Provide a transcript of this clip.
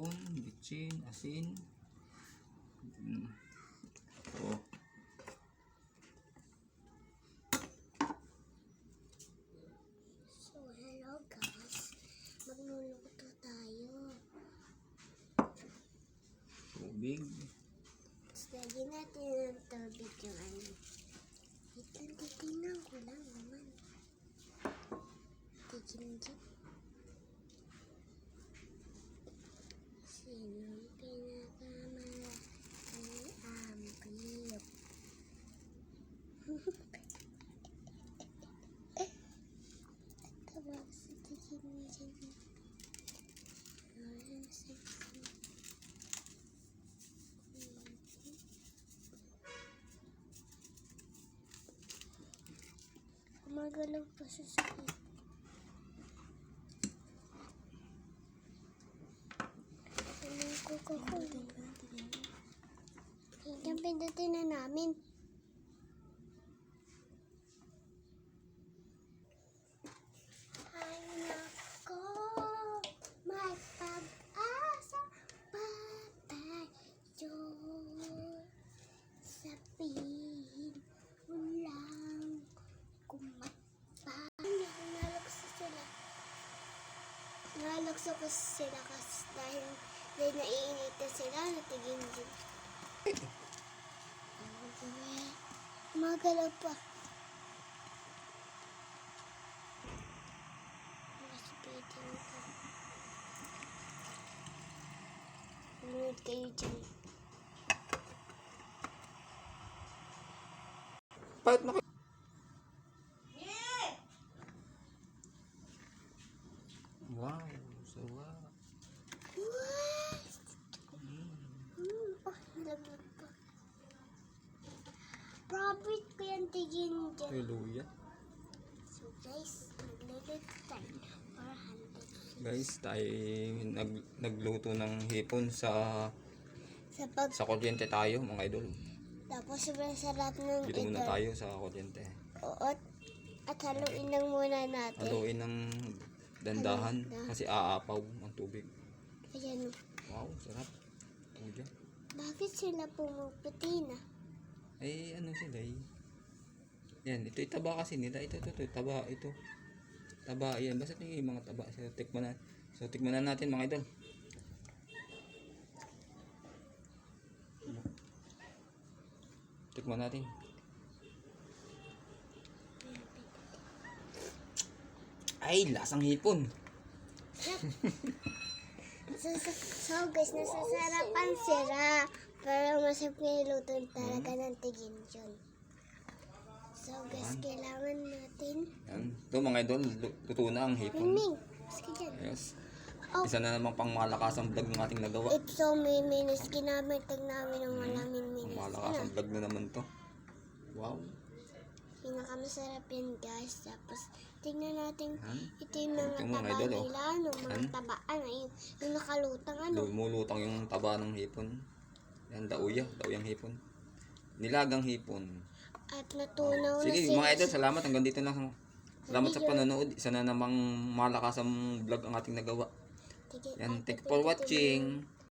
hipon, bitchin, asin. Oh. So, hello guys. Magluluto tayo. Tubig. Tapos lagyan natin ng tubig yung ano. Titignan ko lang naman. Tigin-gin. Sinong pinakamalaki ang biyok? Tawag sa tigin-gin. Ayun, sexy. Magalaw pa sa sakit. Anong kukukunin? Hinggang pindutin na namin. Ay nako, may pag-asa pa tayo. Sabihin mo lang kung nalaksa sila. Nalaksa ko sila kasi dahil naiinitan sila, natigin-gin. Magalaw pa. Masipitin ko. Manood kayo dyan. Bakit na kayo? Wow, sawa. What? Oh, nalaglag pa. Profit ko yung tigin dyan. Hallelujah. So guys, magluluto tayo. 400. Guys, tayo nagluto ng hipon sa kuryente tayo, mga idol. Tapos sobrang sarap ng Dito muna tayo sa kuryente. Oo. At haluin lang muna natin. Haluin ng dandahan kasi aapaw ang tubig. Ayan. Wow, sarap. Uya. Bakit sila pumuputi na? Ay, ano sila eh. Yan, ito itaba kasi nila. Ito, taba, ito. Taba, yan. Basta ito yung mga taba. So, tikman na natin mga idol. Tikman natin. Ay, lasang hipon. So guys, nasasarapan sila. Pero masarap niluto talaga ng tigin dyan. So guys, kailangan natin. Yan. Ito mga idol, luto na ang hipon. Miming, maski dyan. Yes. Oh. Isa na namang pangmalakasang vlog ng ating nagawa. It's so minutes. Ginamit namin ng maraming minutes. Pangmalakasang vlog na naman to. Wow. Pinakamasarap yan guys. Tapos tingnan natin. Yan. Ito yung mga Ito, mga taba idol, oh. nila. Mga tabaan. Yung nakalutang ano. Lumulutang yung taba ng hipon. Yan, dauyang hipon. Nilagang hipon. At natunaw na Sige sila. mga idol, salamat. Hanggang dito na. Salamat sa panonood. Isa na namang malakasang vlog ang ating nagawa. Yan, thank you for watching.